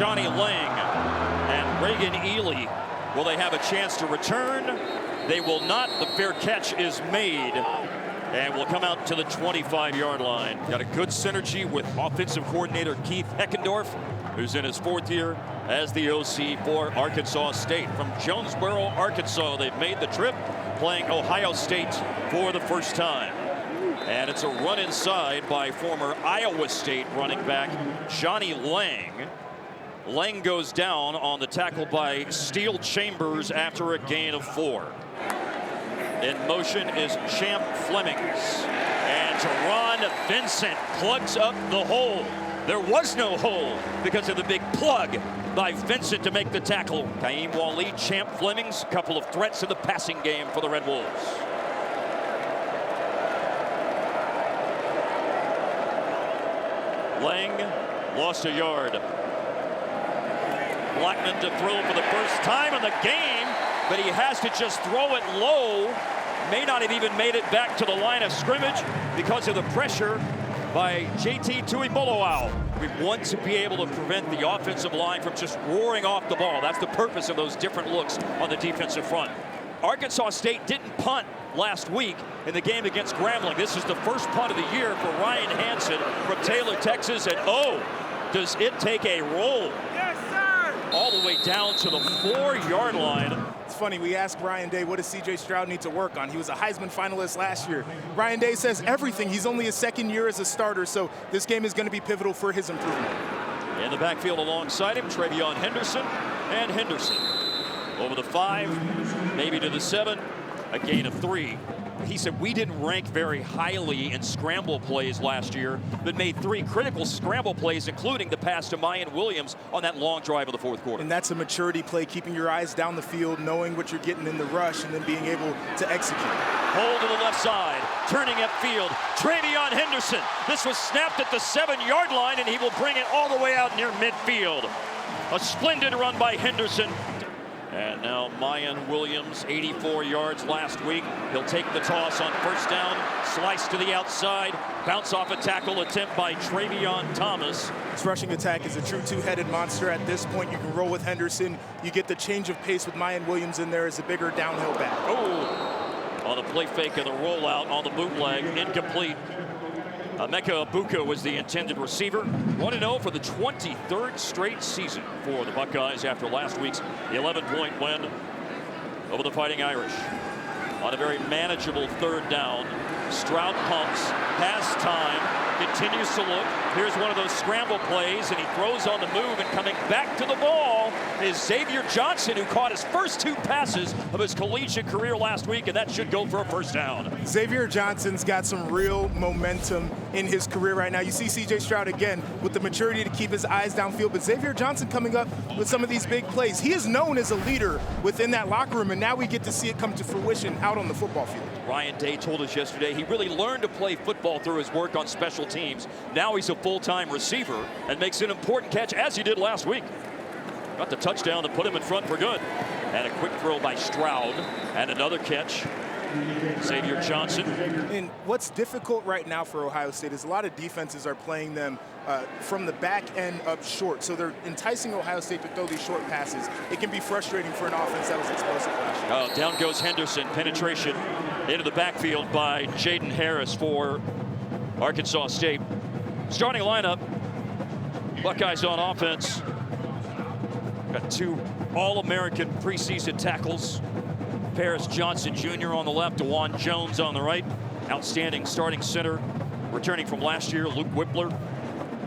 Johnny Lang and Reagan Ely. Will they have a chance to return? They will not. The fair catch is made and will come out to the 25-yard line. Got a good synergy with offensive coordinator Keith Heckendorf, who's in his 4th year as the OC for Arkansas State. From Jonesboro, Arkansas, they've made the trip, playing Ohio State for the first time. And it's a run inside by former Iowa State running back Johnny Lang. Lang goes down on the tackle by Steele Chambers after a gain of 4. In motion is Champ Flemings. And Teron Vincent plugs up the hole. There was no hole because of the big plug by Vincent to make the tackle. Kaim Waleed, Champ Flemings, a couple of threats in the passing game for the Red Wolves. Lang lost a yard. Blackman to throw for the first time in the game, but he has to just throw it low. May not have even made it back to the line of scrimmage because of the pressure by JT Tuimoloau. We want to be able to prevent the offensive line from just roaring off the ball. That's the purpose of those different looks on the defensive front. Arkansas State didn't punt last week in the game against Grambling. This is the first punt of the year for Ryan Hansen from Taylor, Texas. And oh, does it take a roll? Yes, sir! All the way down to the 4-yard line. It's funny, we asked Ryan Day, what does C.J. Stroud need to work on? He was a Heisman finalist last year. Ryan Day says everything. He's only his 2nd year as a starter, so this game is going to be pivotal for his improvement. In the backfield alongside him, Travion Henderson, and Henderson over the 5, maybe to the 7, a gain of 3. He said, we didn't rank very highly in scramble plays last year, but made 3 critical scramble plays, including the pass to Mayan Williams on that long drive of the 4th quarter. And that's a maturity play, keeping your eyes down the field, knowing what you're getting in the rush, and then being able to execute. Hold to the left side, turning upfield, Travion Henderson. This was snapped at the 7-yard line, and he will bring it all the way out near midfield. A splendid run by Henderson. And now Mayan Williams, 84 yards last week. He'll take the toss on first down, slice to the outside, bounce off a tackle attempt by Travion Thomas. This rushing attack is a true 2-headed monster. At this point, you can roll with Henderson. You get the change of pace with Mayan Williams in there as a bigger downhill back. Oh, on the play fake and the rollout on the bootleg, incomplete. Emeka Abuka was the intended receiver. 1-0 for the 23rd straight season for the Buckeyes after last week's 11-point win over the Fighting Irish. On a very manageable 3rd down, Stroud pumps, has time, continues to look. Here's one of those scramble plays, and he throws on the move, and coming back to the ball is Xavier Johnson, who caught his first 2 passes of his collegiate career last week, and that should go for a first down. Xavier Johnson's got some real momentum in his career right now. You see C.J. Stroud again with the maturity to keep his eyes downfield, but Xavier Johnson coming up with some of these big plays. He is known as a leader within that locker room, and now we get to see it come to fruition out on the football field. Ryan Day told us yesterday he really learned to play football through his work on special teams. Now he's a full-time receiver and makes an important catch, as he did last week. Got the touchdown to put him in front for good. And a quick throw by Stroud, and another catch. Xavier Johnson. And what's difficult right now for Ohio State is a lot of defenses are playing them from the back end up short. So they're enticing Ohio State to throw these short passes. It can be frustrating for an offense that was explosive last year. Oh, down goes Henderson. Penetration into the backfield by Jaden Harris for Arkansas State. Starting lineup, Buckeyes on offense. Got 2 All-American preseason tackles. Paris Johnson Jr. on the left, DeJuan Jones on the right. Outstanding starting center, returning from last year, Luke Whippler.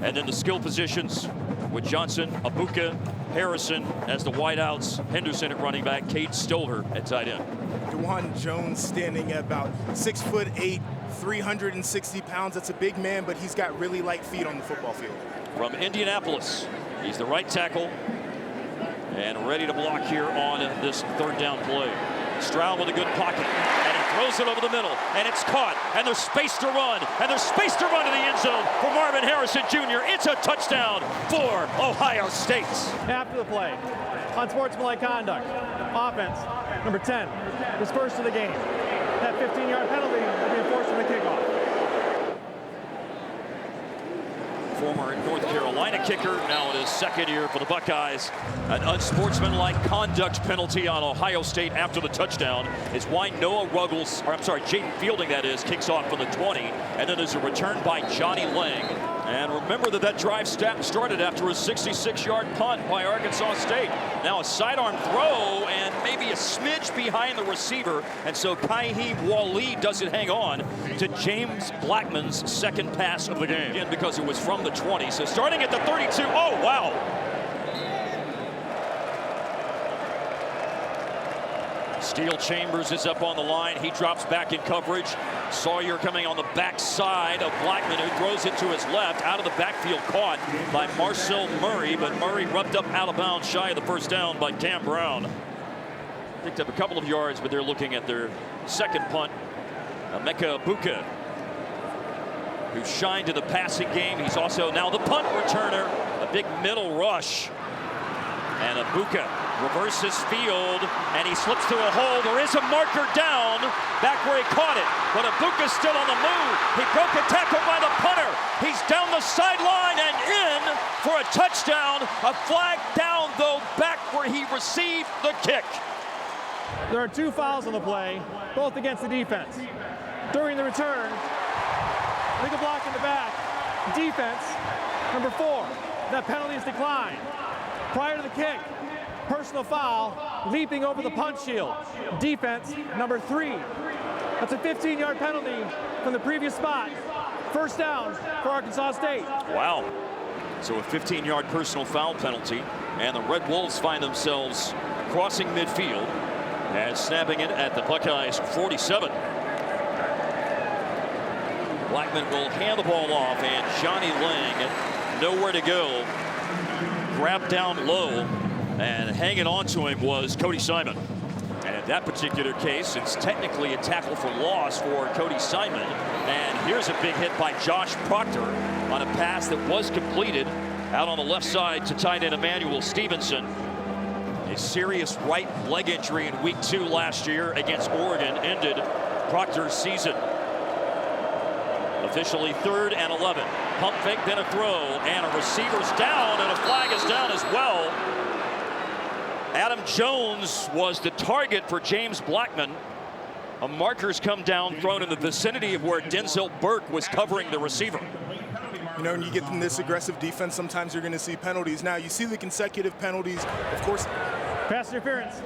And then the skill positions with Johnson, Abuka, Harrison as the wideouts, Henderson at running back, Cade Stover at tight end. DeJuan Jones standing at about 6'8", 360 pounds. That's a big man, but he's got really light feet on the football field. From Indianapolis, he's the right tackle and ready to block here on this 3rd down play. Stroud with a good pocket, and he throws it over the middle, and it's caught, and there's space to run, and there's space to run to the end zone for Marvin Harrison Jr. It's a touchdown for Ohio State. After the play, unsportsmanlike conduct, offense, number 10, was first of the game. That 15-yard penalty will be enforced from the kickoff. former North Carolina kicker, now in his second year for the Buckeyes. An unsportsmanlike conduct penalty on Ohio State after the touchdown is why Noah Ruggles, or I'm sorry, Jaden Fielding that is, kicks off from the 20. And then there's a return by Johnny Lang. And remember that drive started after a 66-yard punt by Arkansas State. Now a sidearm throw and maybe a smidge behind the receiver. And so Kaihim Wali doesn't hang on to James Blackman's second pass of the game. Again, because it was from the 20. So starting at the 32. Oh, wow. Steele Chambers is up on the line. He drops back in coverage. Sawyer coming on the backside of Blackman, who throws it to his left. Out of the backfield, caught by Marcel Murray, but Murray rubbed up out of bounds, shy of the first down by Cam Brown. Picked up a couple of yards, but they're looking at their second punt. Emeka Buka, who shined in the passing game. He's also now the punt returner. A big middle rush. And Abuka reverses field, and he slips through a hole. There is a marker down, back where he caught it. But Abuka's still on the move. He broke a tackle by the punter. He's down the sideline and in for a touchdown. A flag down, though, back where he received the kick. There are 2 fouls on the play, both against the defense. During the return, legal block in the back. Defense, number 4. That penalty is declined. Prior to the kick, personal foul, leaping over the punch shield. Defense, number 3. That's a 15-yard penalty from the previous spot. First down for Arkansas State. Wow. So a 15-yard personal foul penalty, and the Red Wolves find themselves crossing midfield and snapping it at the Buckeyes 47. Blackman will hand the ball off, and Johnny Lang nowhere to go. Grabbed down low, and hanging on to him was Cody Simon. And in that particular case, it's technically a tackle for loss for Cody Simon. And here's a big hit by Josh Proctor on a pass that was completed out on the left side to tight end Emmanuel Stevenson. A serious right leg injury in week 2 last year against Oregon ended Proctor's season. Officially 3rd and 11. Pump fake, then a throw, and a receiver's down, and a flag is down as well. Adam Jones was the target for James Blackman. A marker's come down, thrown in the vicinity of where Denzel Burke was covering the receiver. You know, when you get in this aggressive defense, sometimes you're going to see penalties. Now, you see the consecutive penalties, of course. Pass interference.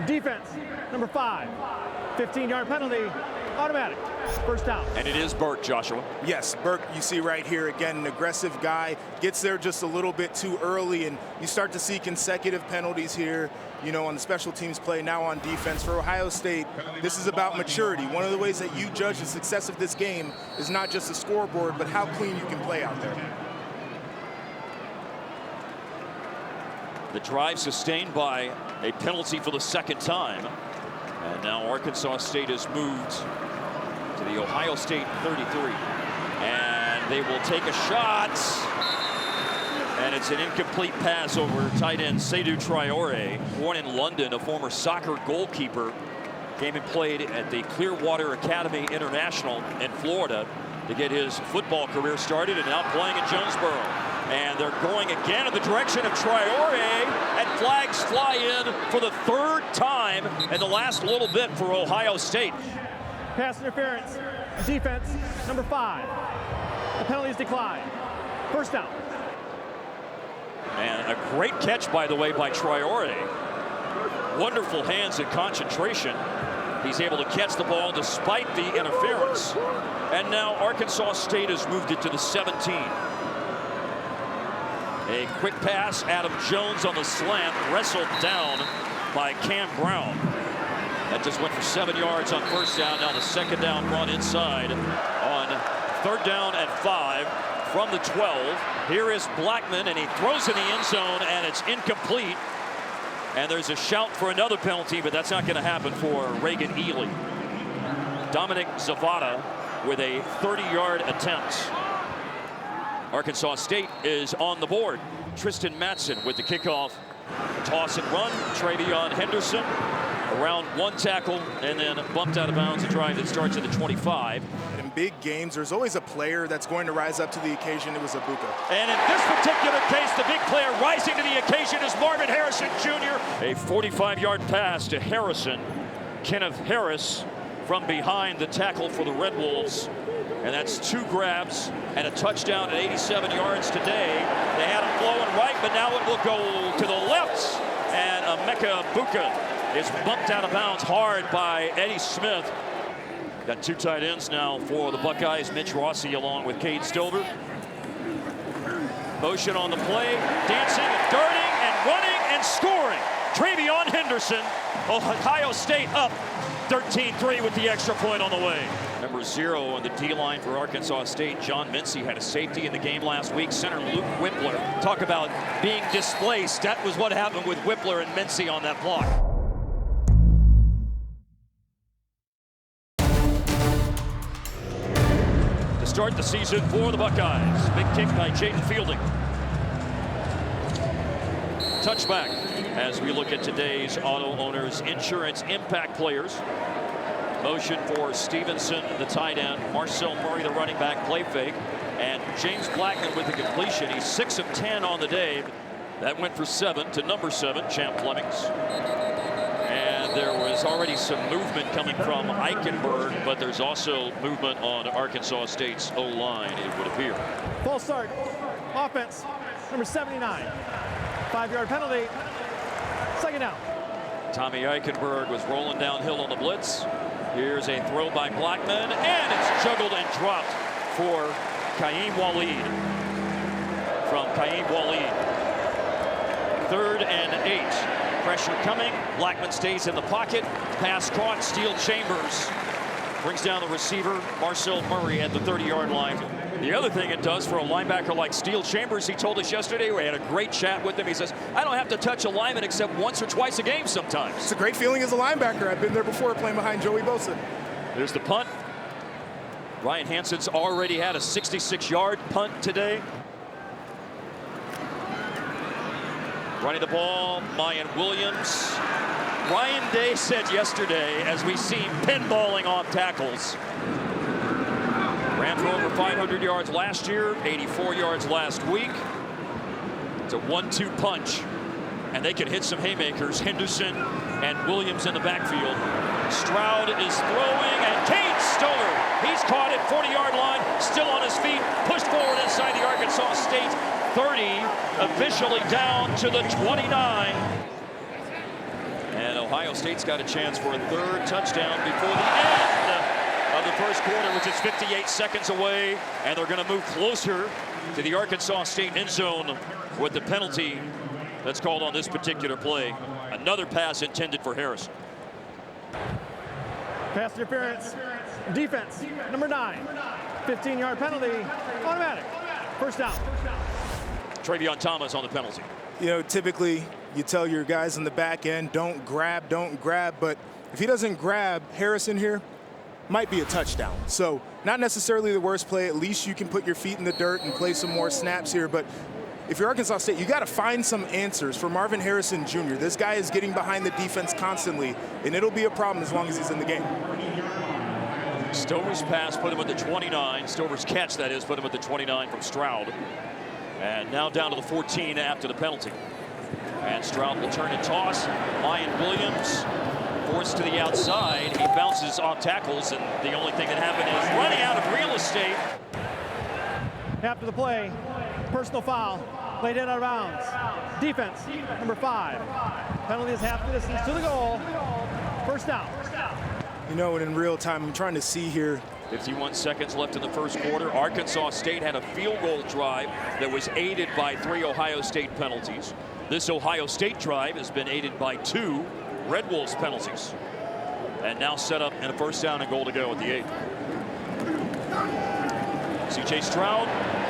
Defense, number 5. 15-yard penalty, automatic. First down. And it is Burke, Joshua. Yes, Burke, you see right here, again, an aggressive guy, gets there just a little bit too early, and you start to see consecutive penalties here, you know, on the special teams play, now on defense. For Ohio State, this is about maturity. One of the ways that you judge the success of this game is not just the scoreboard, but how clean you can play out there. The drive sustained by a penalty for the second time. And now Arkansas State has moved to the Ohio State 33. And they will take a shot. And it's an incomplete pass over tight end Seydou Traore, born in London, a former soccer goalkeeper. Came and played at the Clearwater Academy International in Florida to get his football career started, and now playing in Jonesboro. And they're going again in the direction of Traore, and flags fly in for the 3rd time in the last little bit for Ohio State. Pass interference. Defense, number 5. The penalty is declined. First down. And a great catch, by the way, by Traore. Wonderful hands and concentration. He's able to catch the ball despite the interference. And now Arkansas State has moved it to the 17. A quick pass, Adam Jones on the slant, wrestled down by Cam Brown. That just went for 7 yards on first down. Now the second down run inside on 3rd down and 5 from the 12. Here is Blackman, and he throws in the end zone, and it's incomplete. And there's a shout for another penalty, but that's not going to happen for Reagan Ely. Dominic Zavada with a 30-yard attempt. Arkansas State is on the board. Tristan Matson with the kickoff. Toss and run. Travion Henderson around one tackle and then bumped out of bounds, a drive that starts at the 25. In big games, there's always a player that's going to rise up to the occasion. It was Abuka. And in this particular case, the big player rising to the occasion is Marvin Harrison Jr. A 45-yard pass to Harrison. Kenneth Harris from behind the tackle for the Red Wolves. And that's 2 grabs and a touchdown at 87 yards today. They had him flowing right, but now it will go to the left. And Emeka Abuka is bumped out of bounds hard by Eddie Smith. Got 2 tight ends now for the Buckeyes. Mitch Rossi along with Cade Stover. Motion on the play, dancing and darting and running and scoring. Travion Henderson, Ohio State up 13-3 with the extra point on the way. Number 0 on the D-line for Arkansas State, John Mincy, had a safety in the game last week. Center Luke Whippler. Talk about being displaced. That was what happened with Whippler and Mincy on that block. To start the season for the Buckeyes. Big kick by Jaden Fielding. Touchback as we look at today's Auto Owners Insurance Impact players. Motion for Stevenson, the tight end. Marcel Murray, the running back, play fake. And James Blackman with the completion. He's 6 of 10 on the day. That went for 7 to number 7, Champ Flemings. And there was already some movement coming from Eichenberg, but there's also movement on Arkansas State's O-line, it would appear. False start. Offense, number 79. 5-yard penalty. Second down. Tommy Eichenberg was rolling downhill on the blitz. Here's a throw by Blackman, and it's juggled and dropped for Kaim Waleed. From Kaim Waleed. 3rd and 8. Pressure coming. Blackman stays in the pocket. Pass caught. Steele Chambers brings down the receiver, Marcel Murray, at the 30-yard line. The other thing it does for a linebacker like Steele Chambers, he told us yesterday, we had a great chat with him. He says, I don't have to touch a lineman except once or twice a game sometimes. It's a great feeling as a linebacker. I've been there before playing behind Joey Bosa. There's the punt. Ryan Hansen's already had a 66-yard punt today. Running the ball, Mayan Williams. Ryan Day said yesterday, as we see pinballing off tackles, ran for over 500 yards last year, 84 yards last week. It's a 1-2 punch, and they can hit some haymakers. Henderson and Williams in the backfield. Stroud is throwing, and Cade Stover, he's caught at 40-yard line, still on his feet, pushed forward inside the Arkansas State 30, officially down to the 29. And Ohio State's got a chance for a 3rd touchdown before the end of the first quarter, which is 58 seconds away, and they're going to move closer to the Arkansas State end zone with the penalty that's called on this particular play. Another pass intended for Harrison. Pass interference. Defense, number 9. 15-yard penalty. Automatic. First down. Travion Thomas on the penalty. You know, typically you tell your guys in the back end, don't grab, but if he doesn't grab Harrison here, might be a touchdown. So not necessarily the worst play. At least you can put your feet in the dirt and play some more snaps here. But if you're Arkansas State, you got to find some answers for Marvin Harrison Jr. This guy is getting behind the defense constantly, and it'll be a problem as long as he's in the game. Stover's pass put him at the 29. Stover's catch, that is, put him at the 29 from Stroud. And now down to the 14 after the penalty. And Stroud will turn and toss. Mayan Williams forced to the outside. He bounces off tackles, and the only thing that happened is running out of real estate. After the play, personal foul, laid in out of bounds. Defense, number 5. Penalty is half the distance to the goal. First down. You know, and in real time, I'm trying to see here. 51 seconds left in the first quarter. Arkansas State had a field goal drive that was aided by 3 Ohio State penalties. This Ohio State drive has been aided by 2 Red Wolves penalties. And now set up in a first down and goal to go at the 8. C.J. Stroud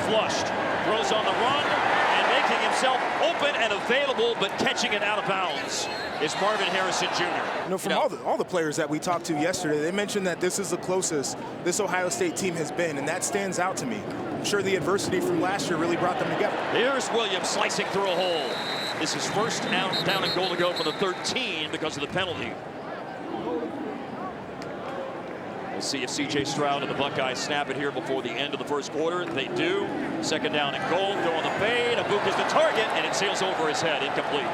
flushed, throws on the run, and making himself open and available, but catching it out of bounds is Marvin Harrison Jr. You know, from all the players that we talked to yesterday, they mentioned that this is the closest this Ohio State team has been, and that stands out to me. I'm sure the adversity from last year really brought them together. Here's Williams slicing through a hole. This is first down and goal to go for the 13 because of the penalty. We'll see if C.J. Stroud and the Buckeyes snap it here before the end of the first quarter. They do. Second down and goal. Go on the fade. Abuka's the target, and it sails over his head. Incomplete.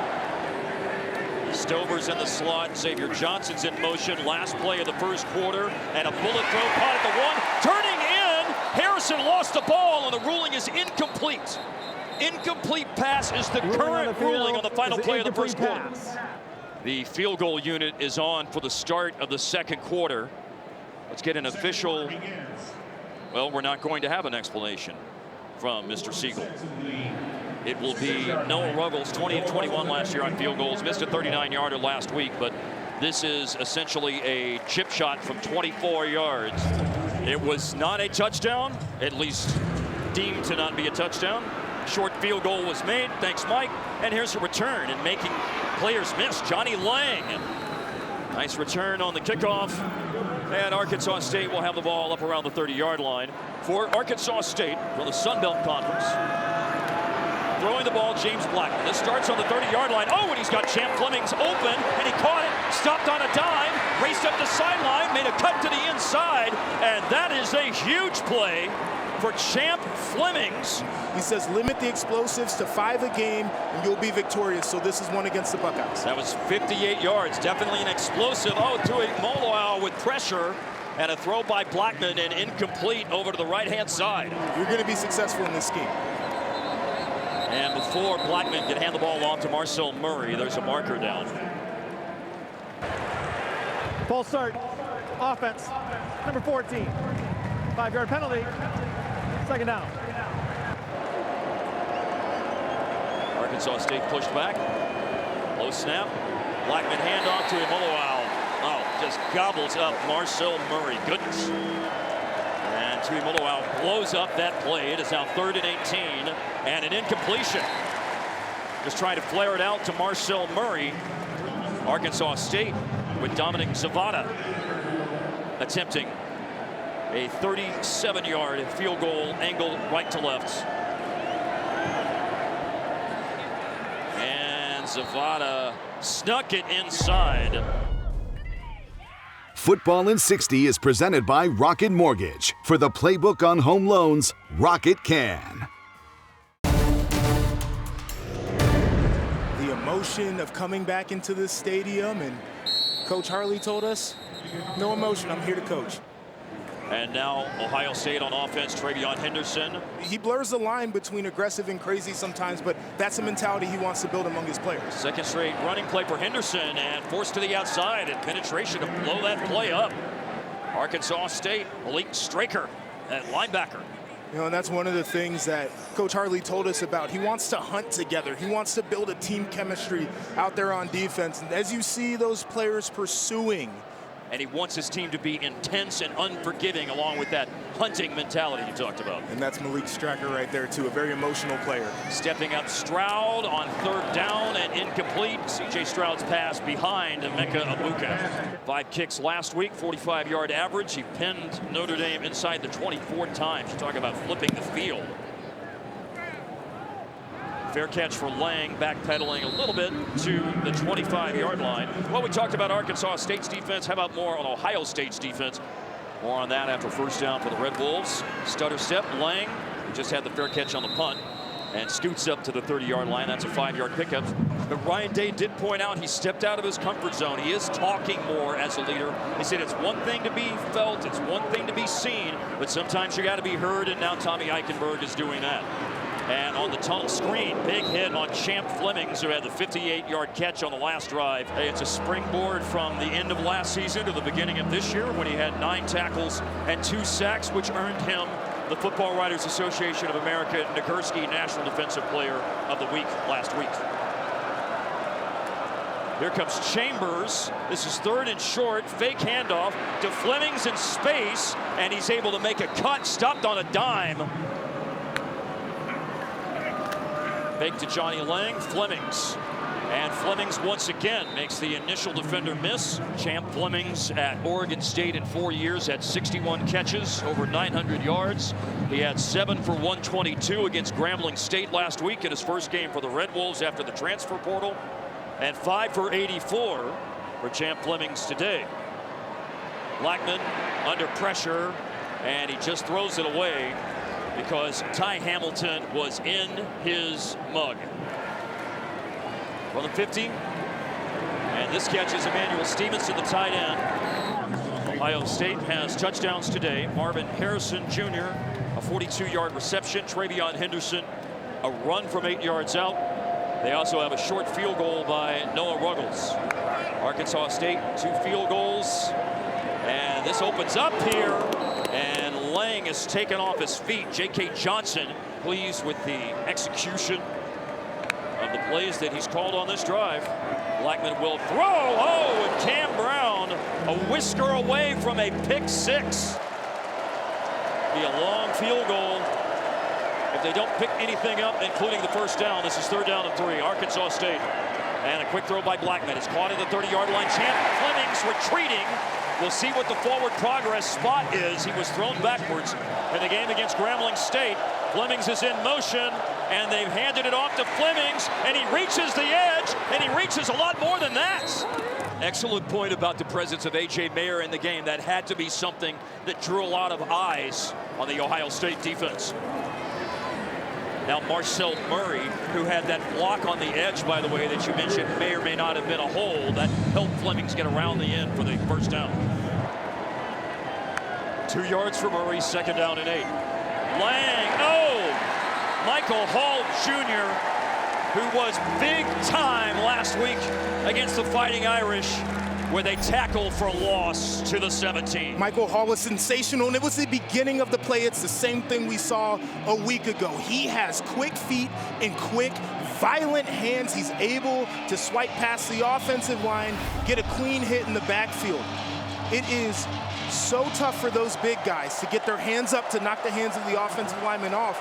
Stover's in the slot. Xavier Johnson's in motion. Last play of the first quarter, and a bullet throw caught at the one. Turning in. Harrison lost the ball, and the ruling is incomplete. Incomplete pass is the current ruling on the final play of the first quarter. The field goal unit is on for the start of the second quarter. Let's get an official. Well, we're not going to have an explanation from Mr. Siegel. It will be Noah Ruggles, 20 and 21 last year on field goals. Missed a 39-yarder last week, but this is essentially a chip shot from 24 yards. It was not a touchdown, at least deemed to not be a touchdown. Short field goal was made. Thanks, Mike. And here's a return and making players miss. Johnny Lang. Nice return on the kickoff. And Arkansas State will have the ball up around the 30-yard line for Arkansas State from the Sun Belt Conference. Throwing the ball, James Blackman. This starts on the 30-yard line. Oh, and he's got Champ Flemings open, and he caught it, stopped on a dime, raced up the sideline, made a cut to the inside, and that is a huge play for Champ Flemings. He says limit the explosives to 5 a game and you'll be victorious. So this is one against the Buckeyes. That was 58 yards. Definitely an explosive. Oh, to a Moloau with pressure. And a throw by Blackman and incomplete over to the right-hand side. You're going to be successful in this scheme. And before Blackman can hand the ball off to Marcel Murray, there's a marker down. False start. Offense. Number 14. 5-yard penalty. Second down. Arkansas State pushed back. Low snap. Blackman handoff to Moloau. Oh, just gobbles up Marcel Murray. Goodness. And Tuimoloau blows up that play. It is now 3rd and 18 and an incompletion. Just trying to flare it out to Marcel Murray. Arkansas State with Dominic Zavada attempting a 37-yard field goal angled right to left. And Zavada snuck it inside. Football in 60 is presented by Rocket Mortgage. For the playbook on home loans, Rocket can. The emotion of coming back into this stadium, and Coach Harley told us, no emotion, I'm here to coach. And now Ohio State on offense, Travion Henderson. He blurs the line between aggressive and crazy sometimes, but that's a mentality he wants to build among his players. Second straight running play for Henderson, and forced to the outside, and penetration to blow that play up. Arkansas State, Malik Straker at linebacker. You know, and that's one of the things that Coach Harley told us about. He wants to hunt together. He wants to build a team chemistry out there on defense. And as you see those players pursuing, and he wants his team to be intense and unforgiving, along with that hunting mentality you talked about. And that's Malik Straker right there, too, a very emotional player. Stepping up Stroud on 3rd down and incomplete. C.J. Stroud's pass behind Emeka Abuka. 5 kicks last week, 45-yard average. He pinned Notre Dame inside the 24 times. You're talking about flipping the field. Fair catch for Lang, backpedaling a little bit to the 25-yard line. Well, we talked about Arkansas State's defense. How about more on Ohio State's defense? More on that after first down for the Red Wolves. Stutter step, Lang, who just had the fair catch on the punt, and scoots up to the 30-yard line. That's a 5-yard pickup. But Ryan Day did point out he stepped out of his comfort zone. He is talking more as a leader. He said it's one thing to be felt, it's one thing to be seen, but sometimes you got to be heard, and now Tommy Eichenberg is doing that. And on the tunnel screen, big hit on Champ Flemings, who had the 58-yard catch on the last drive. Hey, it's a springboard from the end of last season to the beginning of this year, when he had 9 tackles and 2 sacks, which earned him the Football Writers Association of America Nagurski National Defensive Player of the Week last week. Here comes Chambers. This is 3rd and short. Fake handoff to Flemings in space, and he's able to make a cut, stopped on a dime. Fake to Johnny Lang, Flemings. And Flemings once again makes the initial defender miss. Champ Flemings at Oregon State in 4 years had 61 catches, over 900 yards. He had 7 for 122 against Grambling State last week in his first game for the Red Wolves after the transfer portal. And 5 for 84 for Champ Flemings today. Blackman under pressure, and he just throws it away because Ty Hamilton was in his mug. From the 50, and this catch is Emmanuel Stevenson, the tight end. Ohio State has touchdowns today. Marvin Harrison Jr., a 42-yard reception. Travion Henderson, a run from 8 yards out. They also have a short field goal by Noah Ruggles. Arkansas State, 2 field goals. And this opens up here, and Lang is taken off his feet. J.K. Johnson pleased with the execution of the plays that he's called on this drive. Blackman will throw. Oh, and Cam Brown a whisker away from a pick 6. Be a long field goal if they don't pick anything up, including the first down. This is 3rd down and 3. Arkansas State. And a quick throw by Blackman. It's caught at the 30-yard line. Champ Flemings retreating. We'll see what the forward progress spot is. He was thrown backwards in the game against Grambling State. Flemings is in motion, and they've handed it off to Flemings, and he reaches the edge, and he reaches a lot more than that. Excellent point about the presence of A.J. Mayer in the game. That had to be something that drew a lot of eyes on the Ohio State defense. Now Marcel Murray, who had that block on the edge, by the way, that you mentioned, may or may not have been a hole. That helped Flemings get around the end for the first down. 2 yards for Murray, 2nd down and 8. Lang, Michael Hall Jr., who was big time last week against the Fighting Irish with a tackle for loss to the 17. Michael Hall was sensational, and it was the beginning of the play. It's the same thing we saw a week ago. He has quick feet and quick, violent hands. He's able to swipe past the offensive line, get a clean hit in the backfield. It is so tough for those big guys to get their hands up to knock the hands of the offensive lineman off.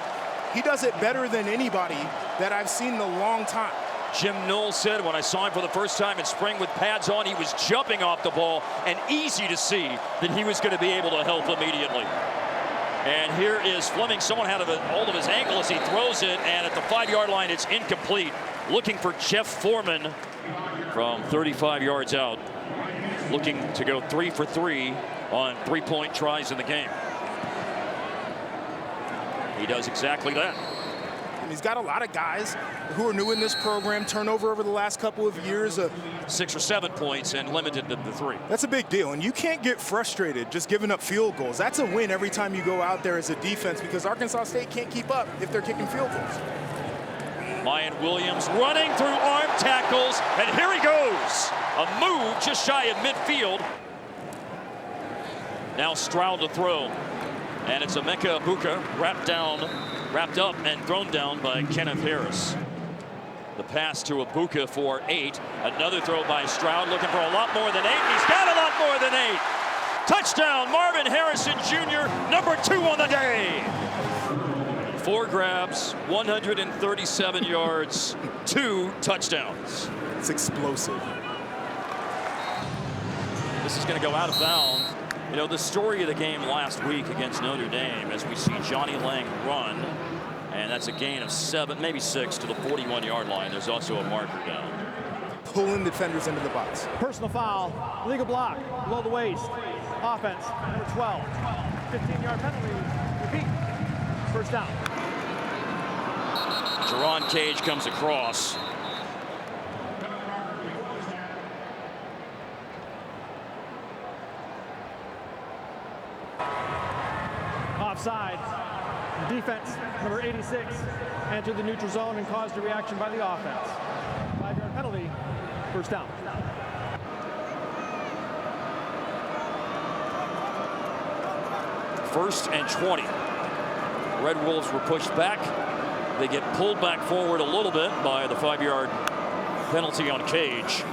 He does it better than anybody that I've seen in a long time. Jim Knowles said when I saw him for the first time in spring with pads on, he was jumping off the ball, and easy to see that he was going to be able to help immediately. And here is Fleming. Someone had a hold of his ankle as he throws it, and at the 5-yard line, it's incomplete. Looking for Jeff Foreman from 35 yards out. Looking to go 3 for 3 on 3-point tries in the game. He does exactly that. And he's got a lot of guys who are new in this program, turnover over the last couple of years. 6 or 7 points and limited to the 3. That's a big deal, and you can't get frustrated just giving up field goals. That's a win every time you go out there as a defense, because Arkansas State can't keep up if they're kicking field goals. Mayan Williams running through arm tackles, and here he goes. A move just shy of midfield. Now Stroud to throw, and it's Emeka Ibuka wrapped up and thrown down by Kenneth Harris. The pass to Ibuka for 8. Another throw by Stroud, looking for a lot more than 8. He's got a lot more than 8. Touchdown, Marvin Harrison Jr., number 2 on the day. 4 grabs, 137 yards, 2 touchdowns. It's explosive. This is going to go out of bounds. You know, the story of the game last week against Notre Dame, as we see Johnny Lang run, and that's a gain of 7, maybe 6 to the 41-yard line. There's also a marker down. Pulling defenders into the box. Personal foul, legal block, below the waist. Offense, number 12. 15-yard penalty, repeat. First down. Jerron Cage comes across. Offside. Defense, number 86, entered the neutral zone and caused a reaction by the offense. 5-yard penalty, first down. First and 20. Red Wolves were pushed back. They get pulled back forward a little bit by the 5-yard penalty on Cage.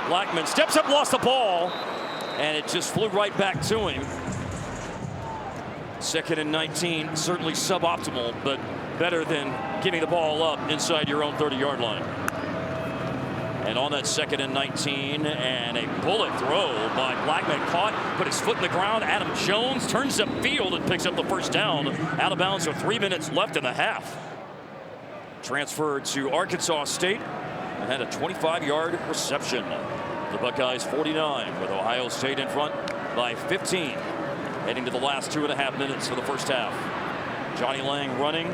Blackman steps up, lost the ball, and it just flew right back to him. 2nd and 19, certainly suboptimal, but better than getting the ball up inside your own 30-yard line. And on that 2nd and 19, and a bullet throw by Blackman, caught, put his foot in the ground. Adam Jones turns upfield and picks up the first down. Out of bounds with 3 minutes left in the half. Transferred to Arkansas State and had a 25-yard reception. The Buckeyes 49 with Ohio State in front by 15. Heading to the last 2.5 minutes of the first half. Johnny Lang running,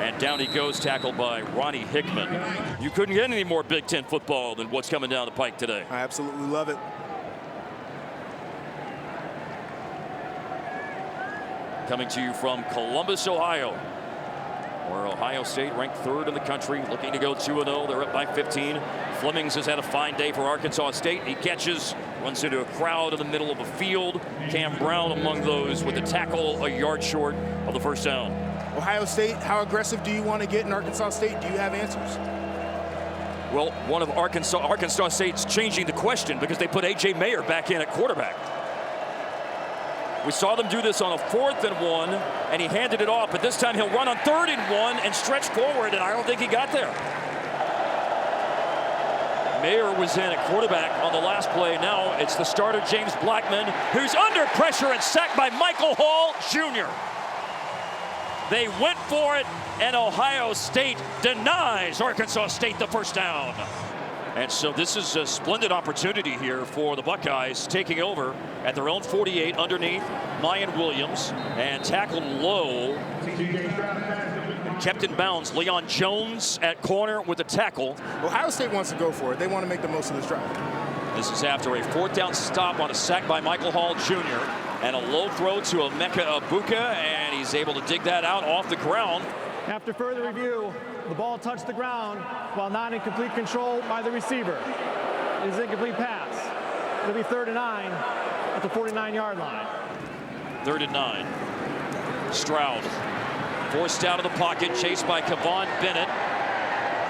and down he goes, tackled by Ronnie Hickman. You couldn't get any more Big Ten football than what's coming down the pike today. I absolutely love it. Coming to you from Columbus, Ohio, where Ohio State ranked 3rd in the country, looking to go 2-0. They're up by 15. Flemings has had a fine day for Arkansas State. He catches, runs into a crowd in the middle of a field. Cam Brown among those with the tackle a yard short of the first down. Ohio State, how aggressive do you want to get in Arkansas State? Do you have answers? Well, one of Arkansas State's changing the question because they put A.J. Mayer back in at quarterback. We saw them do this on a 4th and 1, and he handed it off, but this time he'll run on 3rd and 1 and stretch forward, and I don't think he got there. Mayer was in at quarterback on the last play. Now it's the starter, James Blackman, who's under pressure and sacked by Michael Hall Jr. They went for it, and Ohio State denies Arkansas State the first down. And so this is a splendid opportunity here for the Buckeyes, taking over at their own 48 underneath Mayan Williams, and tackled low. Kept in bounds. Leon Jones at corner with the tackle. Ohio State wants to go for it. They want to make the most of this drive. This is after a 4th down stop on a sack by Michael Hall Jr. and a low throw to Emeka Egbuka, and he's able to dig that out off the ground. After further review, the ball touched the ground while not in complete control by the receiver. It is an incomplete pass. It'll be 3rd and 9 at the 49-yard line. 3rd and 9. Stroud forced out of the pocket, chased by Kavon Bennett,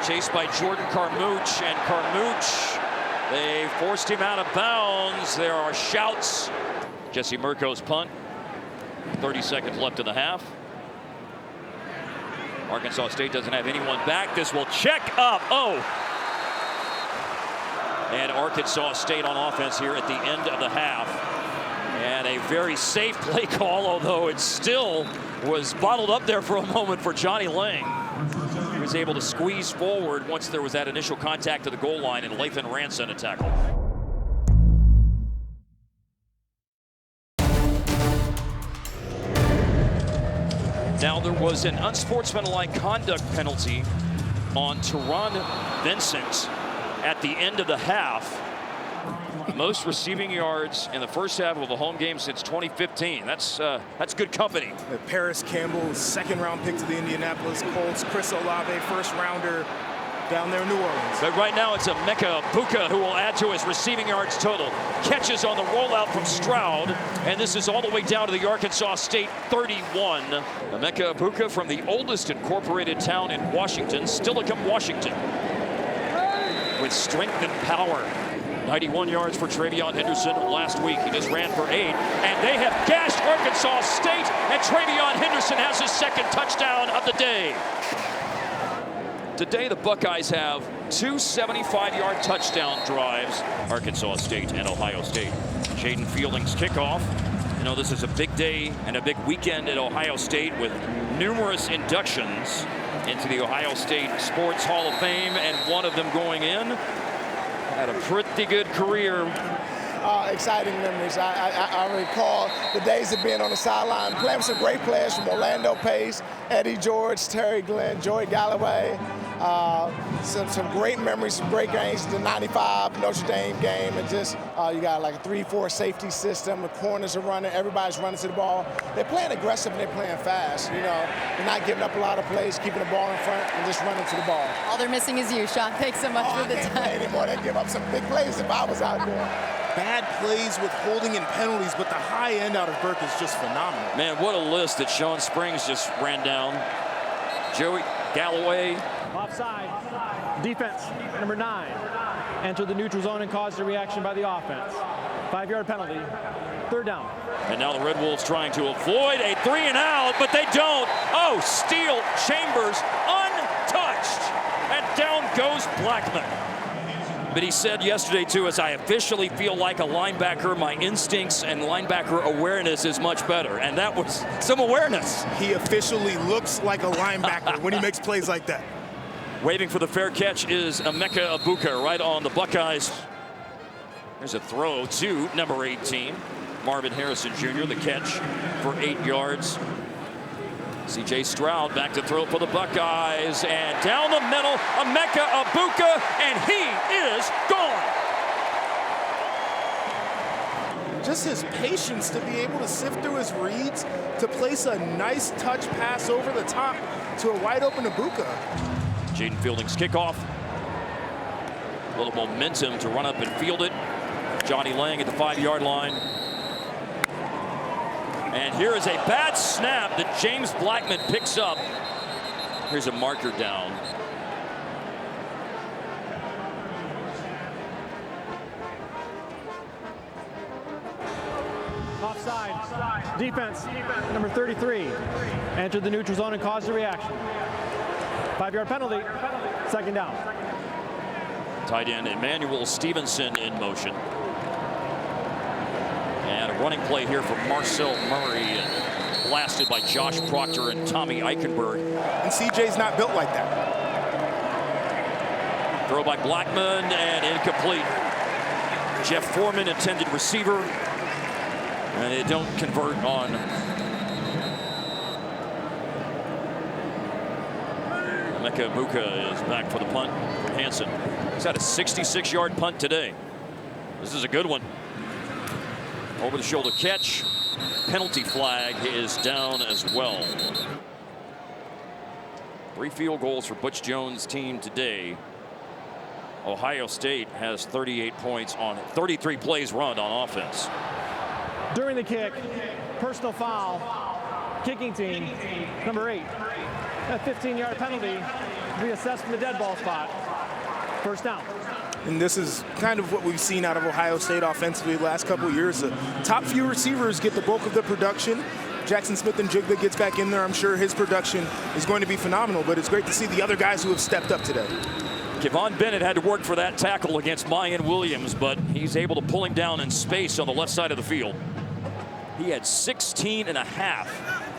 chased by Jordan Carmouche, and Carmouche, they forced him out of bounds. There are shouts. Jesse Mirko's punt. 30 seconds left in the half. Arkansas State doesn't have anyone back. This will check up. Oh! And Arkansas State on offense here at the end of the half. And a very safe play call, although it still was bottled up there for a moment for Johnny Lang. He was able to squeeze forward once there was that initial contact to the goal line, and Lathan Ranson a tackle. Now there was an unsportsmanlike conduct penalty on Teron Vincent at the end of the half. Most receiving yards in the first half of a home game since 2015. That's good company. Paris Campbell, 2nd-round pick to the Indianapolis Colts. Chris Olave, 1st-rounder down there in New Orleans. But right now it's Emeka Egbuka who will add to his receiving yards total. Catches on the rollout from Stroud, and this is all the way down to the Arkansas State 31. Emeka Egbuka from the oldest incorporated town in Washington, Steilacoom, Washington, with strength and power. 91 yards for TreVeyon Henderson last week. He just ran for 8, and they have gashed Arkansas State, and TreVeyon Henderson has his 2nd touchdown of the day. Today, the Buckeyes have 2 75-yard touchdown drives, Arkansas State and Ohio State. Jaden Fielding's kickoff. You know, this is a big day and a big weekend at Ohio State with numerous inductions into the Ohio State Sports Hall of Fame, and one of them going in. Had a pretty good career. Exciting memories. I recall the days of being on the sideline, playing with some great players from Orlando Pace, Eddie George, Terry Glenn, Joey Galloway. Some great memories, some great games. The '95 Notre Dame game, and just you got like a 3-4 safety system. The corners are running, everybody's running to the ball. They're playing aggressive and they're playing fast. You know, they're not giving up a lot of plays, keeping the ball in front and just running to the ball. All they're missing is you, Sean. Thanks so much for the time. I can't play anymore. They give up some big plays if I was out there. Bad plays with holding and penalties, but the high end out of Burke is just phenomenal. Man, what a list that Sean Springs just ran down. Joey Galloway. Offside. Defense, number 9. Entered the neutral zone and caused a reaction by the offense. 5-yard penalty. 3rd down. And now the Red Wolves trying to avoid a 3-and-out, but they don't. Oh, Steele Chambers untouched. And down goes Blackman. But he said yesterday, too, as I officially feel like a linebacker, my instincts and linebacker awareness is much better. And that was some awareness. He officially looks like a linebacker when he makes plays like that. Waving for the fair catch is Emeka Egbuka right on the Buckeyes. There's a throw to number 18, Marvin Harrison Jr., the catch for 8 yards. C.J. Stroud back to throw for the Buckeyes, and down the middle, Emeka Egbuka, and he is gone. Just his patience to be able to sift through his reads, to place a nice touch pass over the top to a wide open Egbuka. Jaden Fielding's kickoff. A little momentum to run up and field it. Johnny Lang at the 5-yard line. And here is a bad snap that James Blackman picks up. Here's a marker down. Offside. Defense, number 33, entered the neutral zone and caused a reaction. 5-yard penalty, second down. Tight end Emmanuel Stevenson in motion. And a running play here for Marcel Murray, and blasted by Josh Proctor and Tommy Eichenberg. And CJ's not built like that. Throw by Blackman and incomplete. Jeff Foreman, intended receiver. And they don't convert on Emeka Egbuka is back for the punt from Hansen. He's had a 66-yard punt today. This is a good one. Over the shoulder catch. Penalty flag is down as well. 3 field goals for Butch Jones' team today. Ohio State has 38 points on 33 plays run on offense. During the kick, personal foul, kicking team, number 8. A 15-yard penalty to be assessed from the dead ball spot. First down. And this is kind of what we've seen out of Ohio State offensively the last couple of years. The top few receivers get the bulk of the production. Jackson Smith and Jigba gets back in there. I'm sure his production is going to be phenomenal, but it's great to see the other guys who have stepped up today. Kevon Bennett had to work for that tackle against Mayan Williams, but he's able to pull him down in space on the left side of the field. He had 16 and a half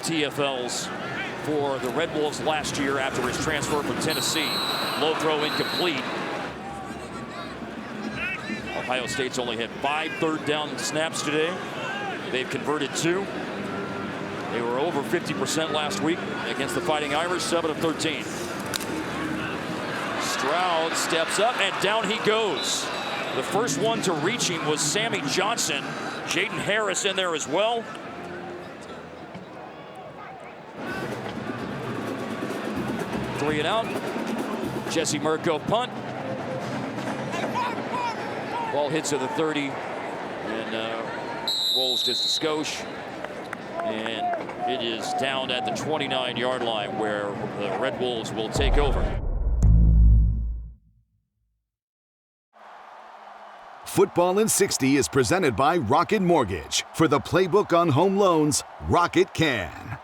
TFLs for the Red Wolves last year after his transfer from Tennessee. Low throw incomplete. Ohio State's only had 5 third-down snaps today. They've converted 2. They were over 50% last week against the Fighting Irish, 7 of 13. Stroud steps up, and down he goes. The first one to reach him was Sammy Johnson. Jaden Harris in there as well. Three and out. Jesse Murko punt. Ball hits at the 30 and rolls just a skosh. And it is down at the 29-yard line where the Red Wolves will take over. Football in 60 is presented by Rocket Mortgage. For the playbook on home loans, Rocket can.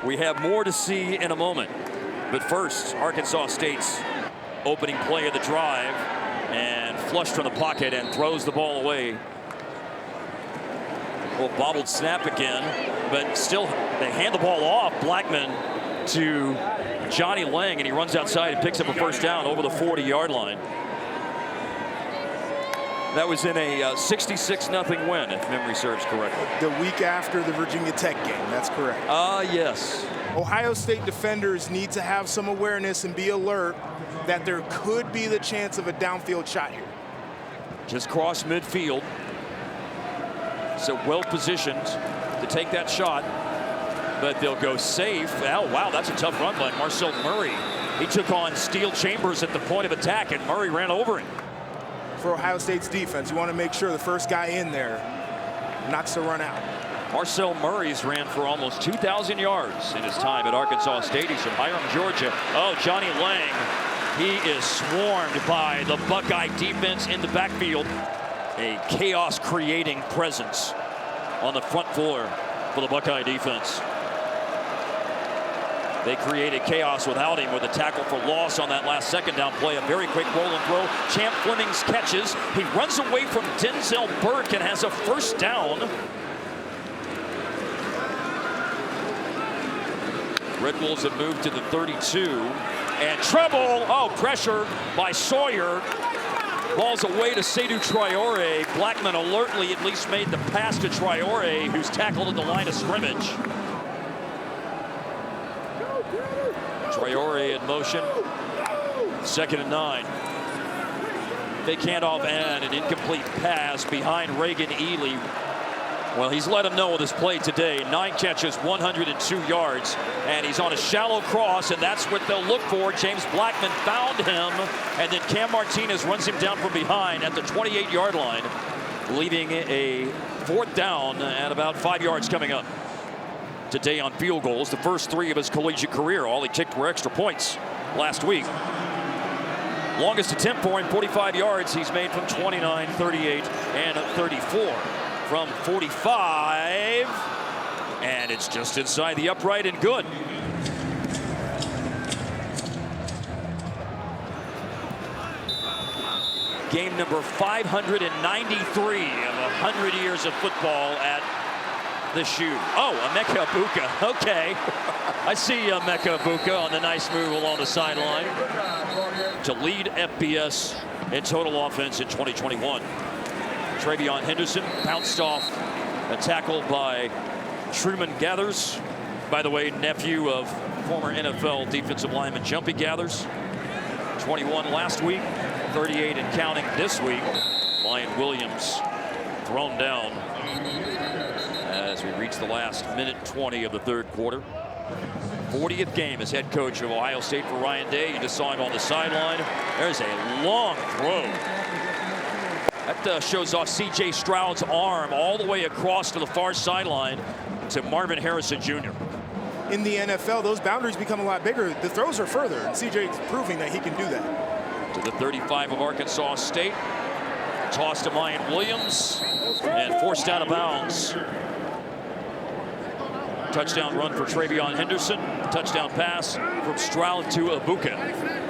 We have more to see in a moment. But first, Arkansas State's opening play of the drive, and flushed from the pocket and throws the ball away. Well, bobbled snap again, but still they hand the ball off. Blackman to Johnny Lang, and he runs outside and picks up a first down over the 40-yard line. That was in a 66-0 win, if memory serves correctly. The week after the Virginia Tech game, that's correct. Yes. Ohio State defenders need to have some awareness and be alert that there could be the chance of a downfield shot here. Just cross midfield. So well positioned to take that shot, but they'll go safe. Oh, wow, that's a tough run by Marcel Murray. He took on Steel Chambers at the point of attack, and Murray ran over him. For Ohio State's defense, you want to make sure the first guy in there knocks the run out. Marcel Murray's ran for almost 2,000 yards in his time at Arkansas State. He's from Hiram, Georgia. Oh, Johnny Lang. He is swarmed by the Buckeye defense in the backfield. A chaos-creating presence on the front floor for the Buckeye defense. They created chaos without him with a tackle for loss on that last second down play. A very quick roll and throw. Champ Flemings catches. He runs away from Denzel Burke and has a first down. Red Wolves have moved to the 32. And trouble. Oh, pressure by Sawyer. Ball's away to Seydou Traoré. Blackman alertly at least made the pass to Traoré, who's tackled at the line of scrimmage. Traoré in motion. 2nd and 9. Fake handoff and an incomplete pass behind Reagan Ely. Well, he's let him know with his play today. 9 catches, 102 yards, and he's on a shallow cross, and that's what they'll look for. James Blackman found him, and then Cam Martinez runs him down from behind at the 28-yard line, leaving a 4th down and about 5 yards coming up. Today on field goals, the first 3 of his collegiate career. All he kicked were extra points last week. Longest attempt for him, 45 yards. He's made from 29, 38, and 34. From 45, and it's just inside the upright and good. Game number 593 of 100 years of football at the Shoe. Oh, Emeka Egbuka. Okay. I see Emeka Egbuka on the nice move along the sideline to lead FBS in total offense in 2021. Travion Henderson bounced off a tackle by Truman Gathers. By the way, nephew of former NFL defensive lineman Jumpy Gathers. 21 last week, 38 and counting this week. Lion Williams thrown down as we reach the last minute 20 of the 3rd quarter. 40th game as head coach of Ohio State for Ryan Day. You just saw him on the sideline. There's a long throw. That shows off C.J. Stroud's arm all the way across to the far sideline to Marvin Harrison Jr. In the NFL, those boundaries become a lot bigger. The throws are further, and C.J.'s proving that he can do that. To the 35 of Arkansas State. Toss to Lion Williams and forced out of bounds. Touchdown run for Travion Henderson. Touchdown pass from Stroud to Egbuka.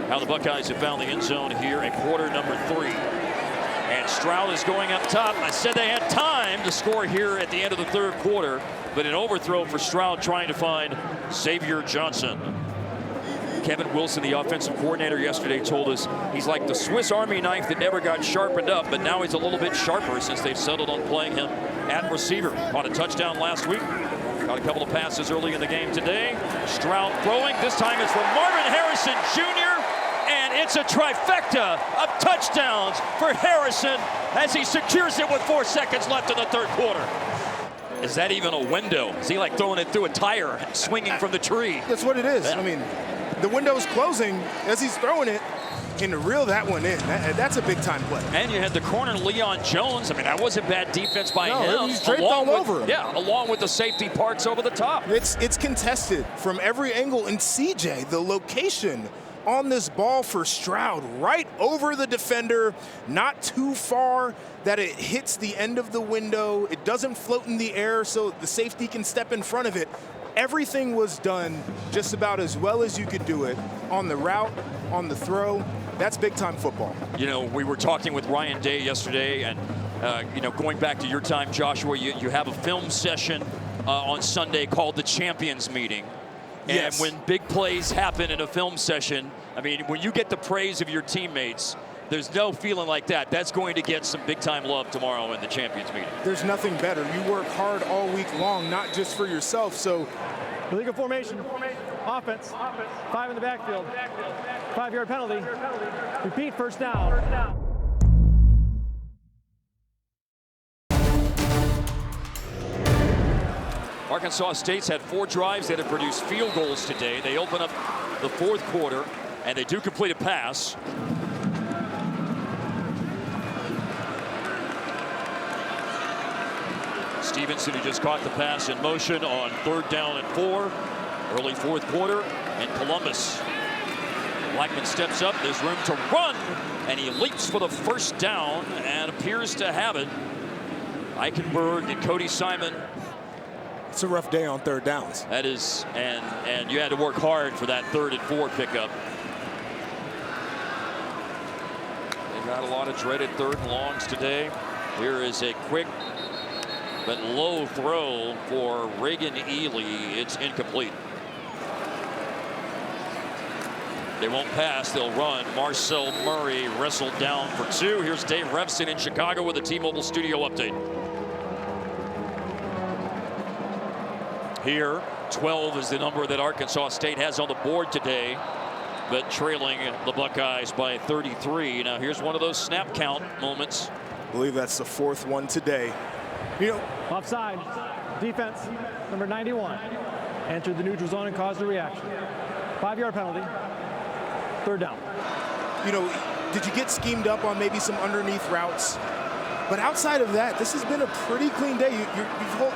How the Buckeyes have found the end zone here in quarter number 3. And Stroud is going up top. I said they had time to score here at the end of the 3rd quarter, but an overthrow for Stroud trying to find Xavier Johnson. Kevin Wilson, the offensive coordinator, yesterday told us he's like the Swiss Army knife that never got sharpened up, but now he's a little bit sharper since they've settled on playing him at receiver. Caught a touchdown last week. Got a couple of passes early in the game today. Stroud throwing. This time it's from Marvin Harrison Jr., and it's a trifecta of touchdowns for Harrison as he secures it with 4 seconds left in the 3rd quarter. Is that even a window? Is he like throwing it through a tire, swinging from the tree? That's what it is. Yeah. I mean, the window's closing as he's throwing it, and to reel that one in, that's a big-time play. And you had the corner, Leon Jones. I mean, that wasn't bad defense by him. He's draped all over him. Yeah, along with the safety Parks over the top. It's contested from every angle, and CJ, the location on this ball for Stroud, right over the defender, not too far that it hits the end of the window. It doesn't float in the air so the safety can step in front of it. Everything was done just about as well as you could do it on the route, on the throw. That's big-time football. You know, we were talking with Ryan Day yesterday, and, you know, going back to your time, Joshua, you have a film session on Sunday called the Champions Meeting. And yes. When big plays happen in a film session, I mean, when you get the praise of your teammates, there's no feeling like that. That's going to get some big-time love tomorrow in the Champions Meeting. There's nothing better. You work hard all week long, not just for yourself. So, illegal formation. Offense. 5 in the backfield. 5-yard penalty. Repeat, first down. Arkansas State's had 4 drives that have produced field goals today. They open up the 4th quarter, and they do complete a pass. Stevenson, who just caught the pass in motion on 3rd down and 4. Early 4th quarter, and Columbus. Blackman steps up, there's room to run, and he leaps for the first down and appears to have it. Eichenberg and Cody Simon. it's a rough day on 3rd downs. That is, and you had to work hard for that 3rd and 4 pickup. They got a lot of dreaded 3rd and longs today. Here is a quick but low throw for Reagan Ely. It's incomplete. They won't pass, they'll run. Marcel Murray wrestled down for 2. Here's Dave Revson in Chicago with a T-Mobile studio update. Here, 12 is the number that Arkansas State has on the board today, but trailing the Buckeyes by 33. Now here's one of those snap count moments. I believe that's the 4th one today. You know, Offside. Defense, number 91. Entered the neutral zone and caused a reaction. 5-yard penalty. 3rd down. You know, did you get schemed up on maybe some underneath routes? But outside of that, this has been a pretty clean day.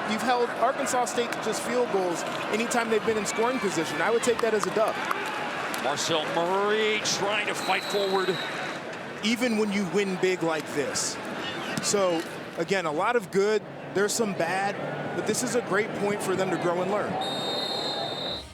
You've held Arkansas State to just field goals anytime they've been in scoring position. I would take that as a dub. Marcel Murray trying to fight forward. Even when you win big like this. So, again, a lot of good. There's some bad. But this is a great point for them to grow and learn.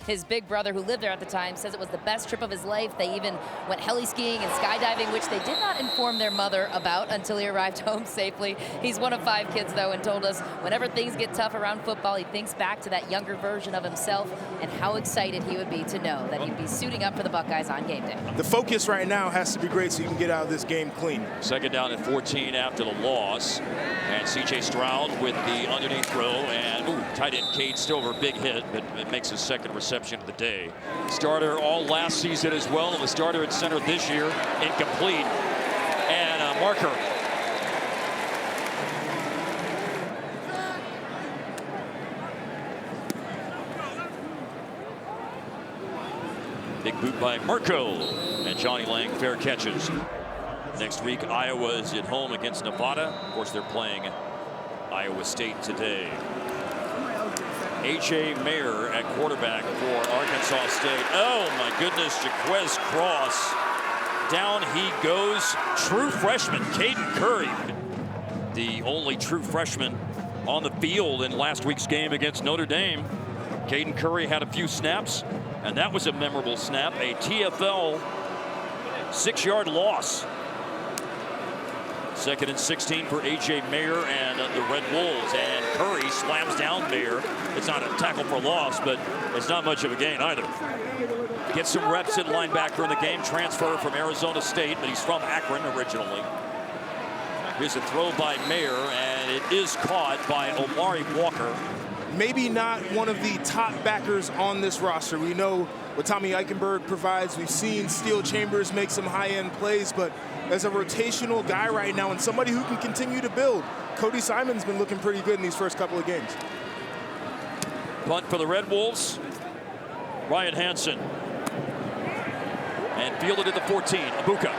His big brother, who lived there at the time, says it was the best trip of his life. They even went heli skiing and skydiving, which they did not inform their mother about until he arrived home safely. He's one of 5 kids, though, and told us whenever things get tough around football, he thinks back to that younger version of himself and how excited he would be to know that he'd be suiting up for the Buckeyes on game day. The focus right now has to be great so you can get out of this game clean. 2nd down and 14 after the loss. And C.J. Stroud with the underneath throw. And tight end Cade Stover, big hit, but it makes his 2nd reception of the day. Starter all last season as well. And the starter at center this year, incomplete. And a marker. Big boot by Marco. And Johnny Lang fair catches. Next week, Iowa is at home against Nevada. Of course, they're playing Iowa State today. A.J. Mayer at quarterback for Arkansas State. Oh, my goodness, Jaquez Cross. Down he goes. True freshman, Caden Curry. The only true freshman on the field in last week's game against Notre Dame. Caden Curry had a few snaps, and that was a memorable snap. A TFL 6-yard loss. 2nd and 16 for A.J. Mayer and the Red Wolves. And Curry slams down Mayer. It's not a tackle for loss, but it's not much of a gain either. Gets some reps at linebacker in the game. Transfer from Arizona State, but he's from Akron originally. Here's a throw by Mayer, and it is caught by Omari Walker. Maybe not one of the top backers on this roster. We know what Tommy Eichenberg provides. We've seen Steel Chambers make some high-end plays, but as a rotational guy right now and somebody who can continue to build, Cody Simon's been looking pretty good in these first couple of games. Punt for the Red Wolves. Ryan Hansen. And fielded at the 14. Abuka.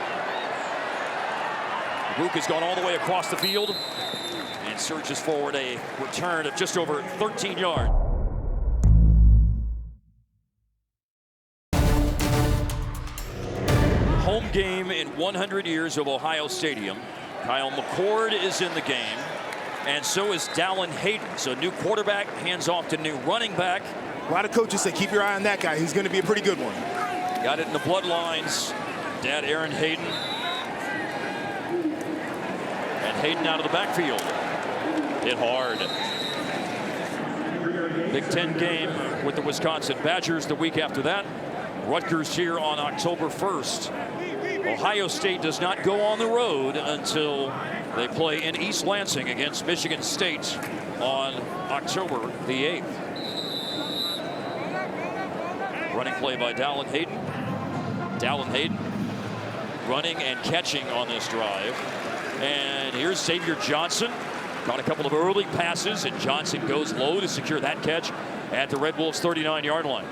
Abuka's gone all the way across the field and surges forward a return of just over 13 yards. Home game in 100 years of Ohio Stadium. Kyle McCord is in the game, and so is Dallin Hayden. So new quarterback hands off to new running back. A lot of coaches say keep your eye on that guy. He's going to be a pretty good one. Got it in the bloodlines. Dad Aaron Hayden. And Hayden out of the backfield. Hit hard. Big Ten game with the Wisconsin Badgers the week after that. Rutgers here on October 1st. Ohio State does not go on the road until they play in East Lansing against Michigan State on October the 8th. Running play by Dallin Hayden. Dallin Hayden running and catching on this drive. And here's Xavier Johnson. Caught a couple of early passes, and Johnson goes low to secure that catch at the Red Wolves' 39-yard line.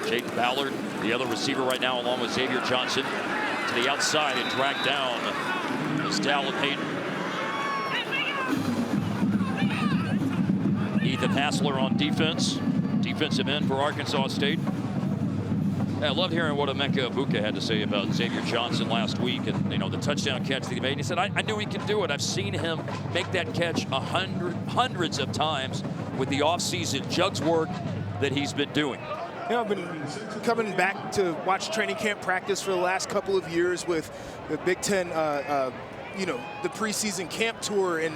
Jaden Ballard, the other receiver right now, along with Xavier Johnson, to the outside and dragged down is Dallin Hayden. Ethan Hassler on defense, defensive end for Arkansas State. I loved hearing what Emeka Abuka had to say about Xavier Johnson last week, and the touchdown catch that he made. He said, I knew he could do it. I've seen him make that catch hundreds of times with the offseason jugs work that he's been doing. I've been coming back to watch training camp practice for the last couple of years with the Big Ten, the preseason camp tour. And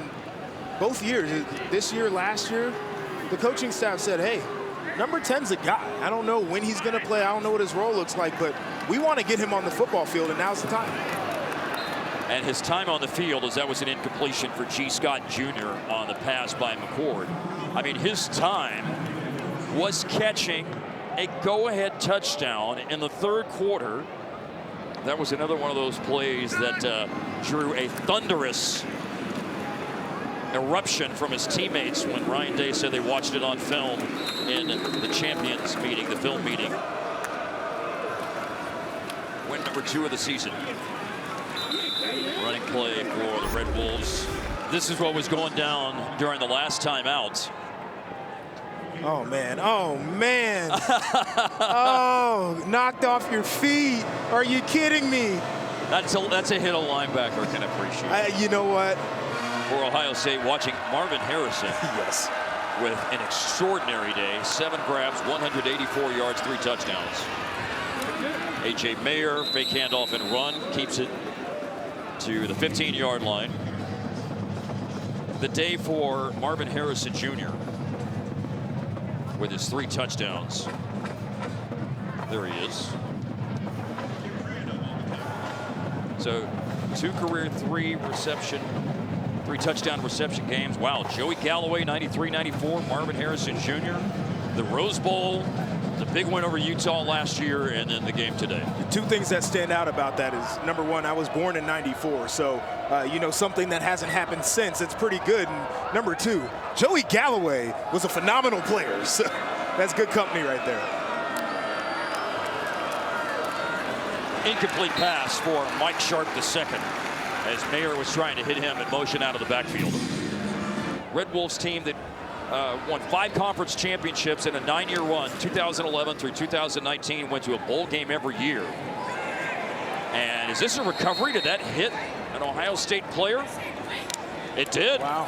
both years, this year, last year, the coaching staff said, hey, number 10's a guy. I don't know when he's going to play. I don't know what his role looks like, but we want to get him on the football field, and now's the time. And his time on the field, as that was an incompletion for G. Scott Jr. on the pass by McCord. I mean, his time was catching a go-ahead touchdown in the third quarter. That was another one of those plays that drew a thunderous eruption from his teammates when Ryan Day said they watched it on film in the champions meeting, the film meeting. Win number 2 of the season. Running play for the Red Wolves. This is what was going down during the last time out. Oh, man. Oh, man. Oh, knocked off your feet. Are you kidding me? That's a hit a linebacker can appreciate. You know what? For Ohio State, watching Marvin Harrison. Yes. With an extraordinary day. 7 grabs, 184 yards, 3 touchdowns. A.J. Mayer, fake handoff and run, keeps it to the 15-yard line. The day for Marvin Harrison Jr. with his 3 touchdowns. There he is. So 2 career 3 touchdown reception games. Wow, Joey Galloway 93-94, Marvin Harrison Jr. The Rose Bowl, the big win over Utah last year, and then the game today. The 2 things that stand out about that is, number 1, I was born in '94, so you know, something that hasn't happened since. It's pretty good. And number 2, Joey Galloway was a phenomenal player. So that's good company right there. Incomplete pass for Mike Sharp II as Mayer was trying to hit him in motion out of the backfield. Red Wolves team that won 5 conference championships in a 9-year run, 2011 through 2019, went to a bowl game every year. And is this a recovery? Did that hit an Ohio State player? It did. Wow.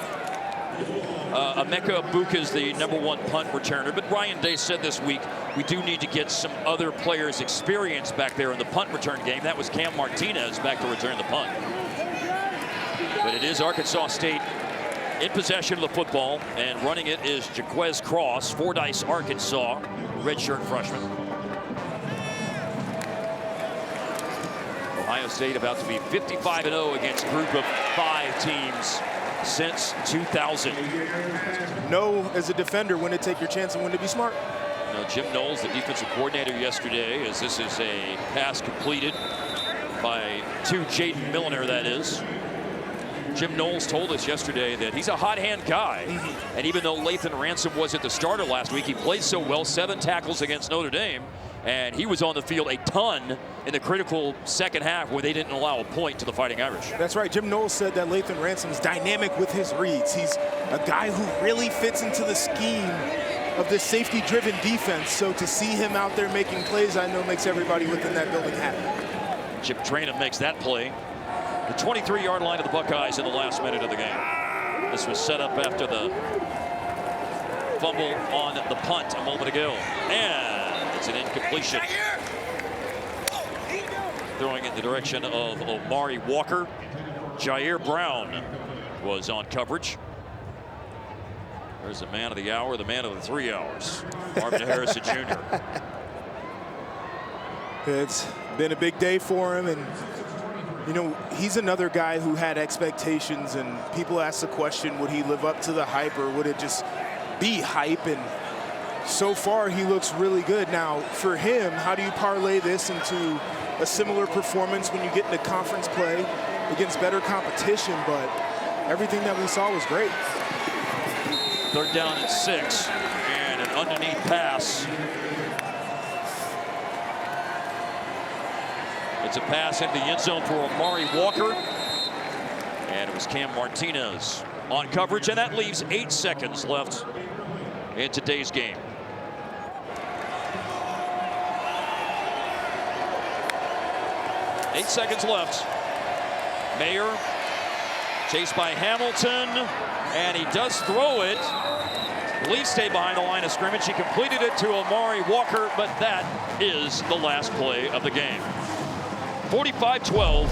Emeka Ibuka is the #1 punt returner, but Ryan Day said this week we do need to get some other players' experience back there in the punt return game. That was Cam Martinez back to return the punt. But it is Arkansas State in possession of the football, and running it is Jaquez Cross, Fordyce, Arkansas, redshirt freshman. Ohio State about to be 55-0 against a group of 5 teams since 2000. Know as a defender when to take your chance and when to be smart. Now, Jim Knowles, the defensive coordinator yesterday, as this is a pass completed by to Jaden Milliner, that is. Jim Knowles told us yesterday that he's a hot hand guy. And even though Lathan Ransom wasn't the starter last week, he played so well, 7 tackles against Notre Dame. And he was on the field a ton in the critical second half where they didn't allow a point to the Fighting Irish. That's right. Jim Knowles said that Lathan Ransom is dynamic with his reads. He's a guy who really fits into the scheme of this safety-driven defense. So to see him out there making plays, I know makes everybody within that building happy. Chip Traynham makes that play. The 23-yard line of the Buckeyes in the last minute of the game. This was set up after the fumble on the punt a moment ago. And it's an incompletion. Throwing in the direction of Omari Walker. Jair Brown was on coverage. There's the man of the hour, the man of the 3 hours, Marvin Harrison Jr. It's been a big day for him, and you know, he's another guy who had expectations, and people ask the question, would he live up to the hype or would it just be hype? And so far he looks really good. Now for him, how do you parlay this into a similar performance when you get into conference play against better competition? But everything that we saw was great. 3rd down and 6, and an underneath pass. It's a pass into the end zone for Omari Walker. And it was Cam Martinez on coverage, and that leaves 8 seconds left in today's game. Eight seconds left. Mayer chased by Hamilton, and he does throw it. Lee stayed behind the line of scrimmage. He completed it to Omari Walker, but that is the last play of the game. 45-12.